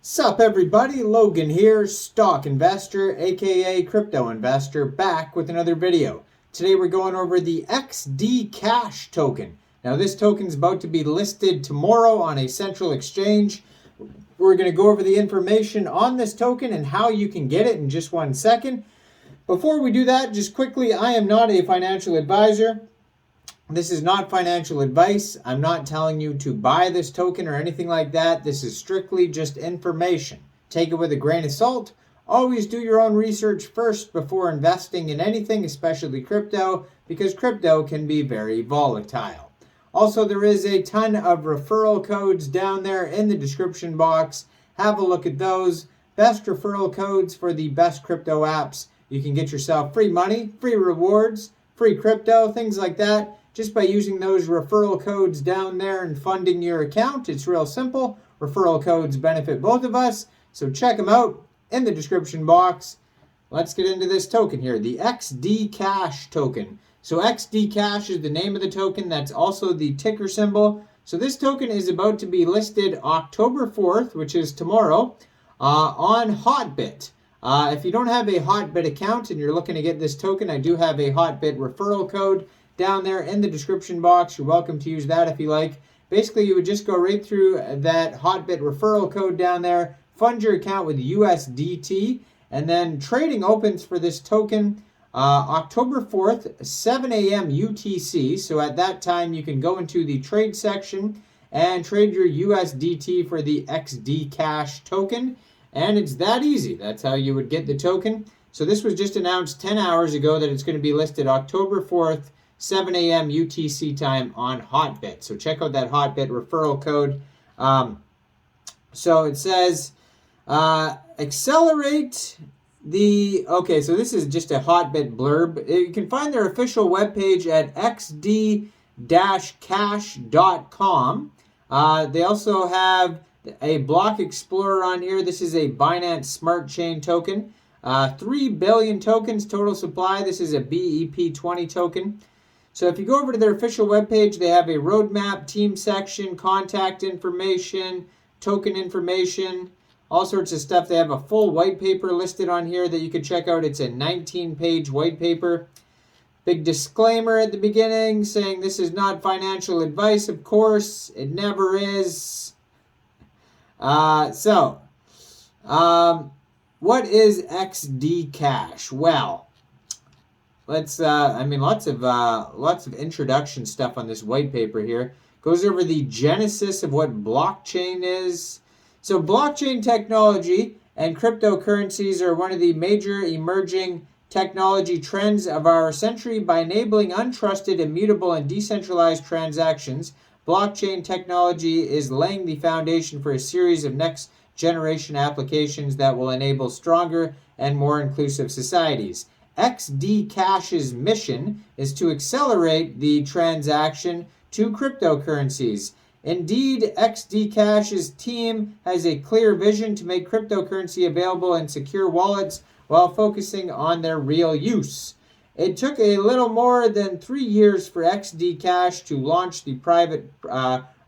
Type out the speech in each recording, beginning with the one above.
Sup everybody, Logan here, stock investor aka crypto investor, back with another video. Today we're going over the Xdcash token. Now this token is about to be listed tomorrow on a central exchange. We're going to go over the information on this token and how you can get it in just 1 second. Before we do that, just quickly, I am not a financial advisor. This is not financial advice. I'm not telling you to buy this token or anything like that. This is strictly just information. Take it with a grain of salt. Always do your own research first before investing in anything, especially crypto, because crypto can be very volatile. Also, there is a ton of referral codes down there in the description box. Have a look at those. Best referral codes for the best crypto apps. You can get yourself free money, free rewards, free crypto, things like that. Just by using those referral codes down there and funding your account. It's real simple. Referral codes benefit both of us. So check them out in the description box. Let's get into this token here. The Xdcash token. So Xdcash is the name of the token. That's also the ticker symbol. So this token is about to be listed October 4th, which is tomorrow, on Hotbit. If you don't have a Hotbit account and you're looking to get this token, I do have a Hotbit referral code down there in the description box. You're welcome to use that if you like. Basically, you would just go right through that Hotbit referral code down there, fund your account with USDT, and then trading opens for this token October 4th, 7 a.m. UTC. So at that time, you can go into the trade section and trade your USDT for the Xdcash token. And it's that easy. That's how you would get the token. So this was just announced 10 hours ago that it's going to be listed October 4th, 7 a.m. UTC time on Hotbit. So check out that Hotbit referral code. So it says, accelerate the... Okay, so this is just a Hotbit blurb. You can find their official webpage at xd-cash.com. They also have a block explorer on here. This is a Binance Smart Chain token. 3 billion tokens total supply. This is a BEP20 token. So if you go over to their official webpage, they have a roadmap, team section, contact information, token information, all sorts of stuff. They have a full white paper listed on here that you can check out. It's a 19-page white paper. Big disclaimer at the beginning saying this is not financial advice, of course. It never is. What is Xdcash? Well, let's, lots of introduction stuff on this white paper here. Goes over the genesis of what blockchain is. So blockchain technology and cryptocurrencies are one of the major emerging technology trends of our century. By enabling untrusted, immutable, and decentralized transactions, blockchain technology is laying the foundation for a series of next generation applications that will enable stronger and more inclusive societies. Xdcash's mission is to accelerate the transaction to cryptocurrencies. Indeed, Xdcash's team has a clear vision to make cryptocurrency available in secure wallets while focusing on their real use. It took a little more than 3 years for Xdcash to launch the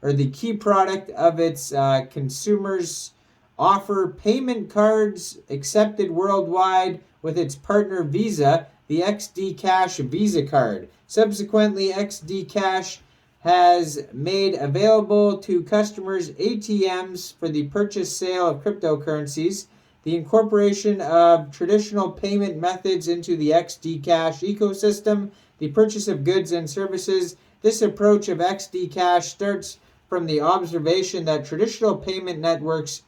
the key product of its consumers offer payment cards accepted worldwide with its partner Visa, the Xdcash Visa card. Subsequently, Xdcash has made available to customers ATMs for the purchase sale of cryptocurrencies, the incorporation of traditional payment methods into the Xdcash ecosystem, the purchase of goods and services. This approach of Xdcash starts from the observation that traditional payment networks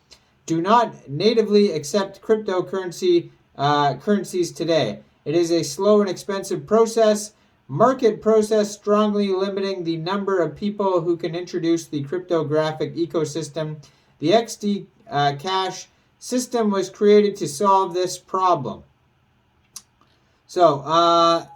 do not natively accept cryptocurrencies today. It is a slow and expensive market process strongly limiting the number of people who can introduce the cryptographic ecosystem. The Xdcash system was created to solve this problem. So,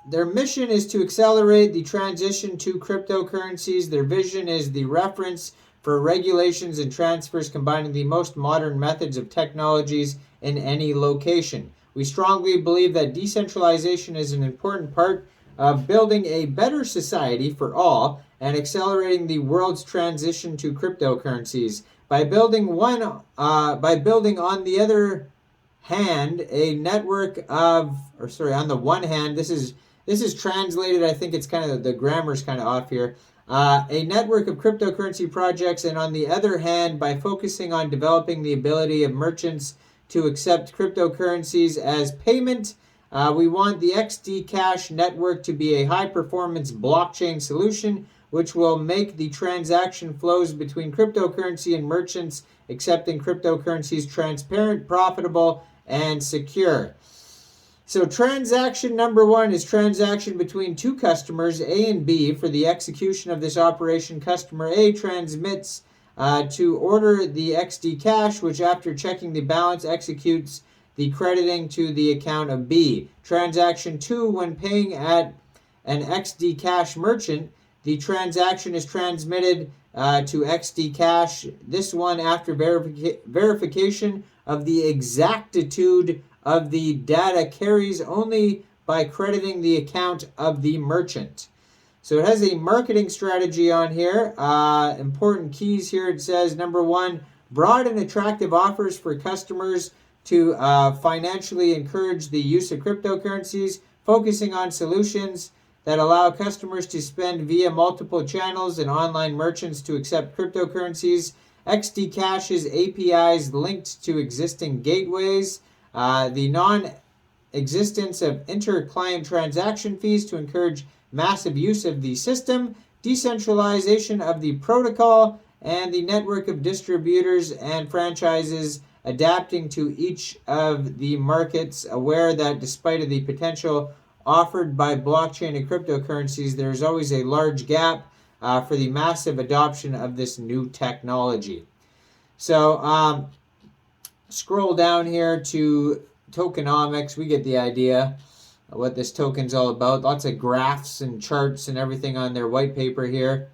their mission is to accelerate the transition to cryptocurrencies. Their vision is the reference for regulations and transfers combining the most modern methods of technologies in any location. We strongly believe that decentralization is an important part of building a better society for all and accelerating the world's transition to cryptocurrencies. By building on the other hand a network of, or sorry, on the one hand, this is translated, I think it's kind of, the grammar's kind of off here, a network of cryptocurrency projects, and on the other hand, by focusing on developing the ability of merchants to accept cryptocurrencies as payment, we want the Xdcash network to be a high-performance blockchain solution which will make the transaction flows between cryptocurrency and merchants accepting cryptocurrencies transparent, profitable, and secure. So transaction number one is transaction between two customers, A and B. For the execution of this operation, customer A transmits to order the Xdcash, which after checking the balance executes the crediting to the account of B. Transaction 2, when paying at an Xdcash merchant, the transaction is transmitted to Xdcash. This one after verification of the exactitude of the data carries only by crediting the account of the merchant. So it has a marketing strategy on here. Important keys here. It says, number one, broad and attractive offers for customers to financially encourage the use of cryptocurrencies, focusing on solutions that allow customers to spend via multiple channels and online merchants to accept cryptocurrencies. Xdcash's APIs linked to existing gateways. The non-existence of inter-client transaction fees to encourage massive use of the system. Decentralization of the protocol, and the network of distributors and franchises adapting to each of the markets, aware that despite the potential offered by blockchain and cryptocurrencies, there is always a large gap for the massive adoption of this new technology. So scroll down here to tokenomics. We get the idea of what this token's all about. Lots of graphs and charts and everything on their white paper here.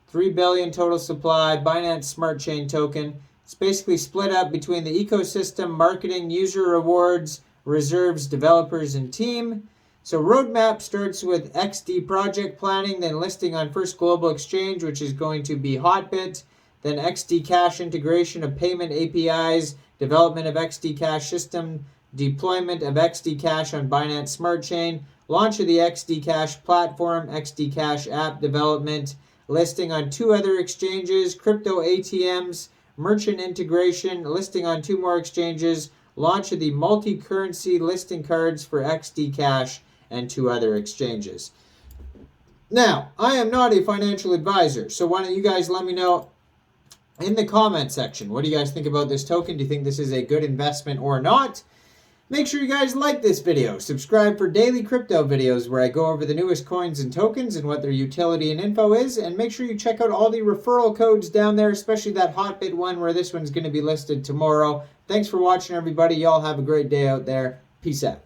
3 billion total supply, Binance Smart Chain token. It's basically split up between the ecosystem, marketing, user rewards, reserves, developers, and team. So roadmap starts with XD project planning, then listing on first global exchange, which is going to be Hotbit, then Xdcash integration of payment APIs, development of Xdcash system, deployment of Xdcash on Binance Smart Chain, launch of the Xdcash platform, Xdcash app development, listing on 2 other exchanges, crypto ATMs, merchant integration, listing on 2 more exchanges, launch of the multi-currency listing cards for Xdcash and 2 other exchanges. Now, I am not a financial advisor, so why don't you guys let me know in the comment section, what do you guys think about this token? Do you think this is a good investment or not? Make sure you guys like this video. Subscribe for daily crypto videos where I go over the newest coins and tokens and what their utility and info is. And make sure you check out all the referral codes down there, especially that Hotbit one where this one's going to be listed tomorrow. Thanks for watching, everybody. Y'all have a great day out there. Peace out.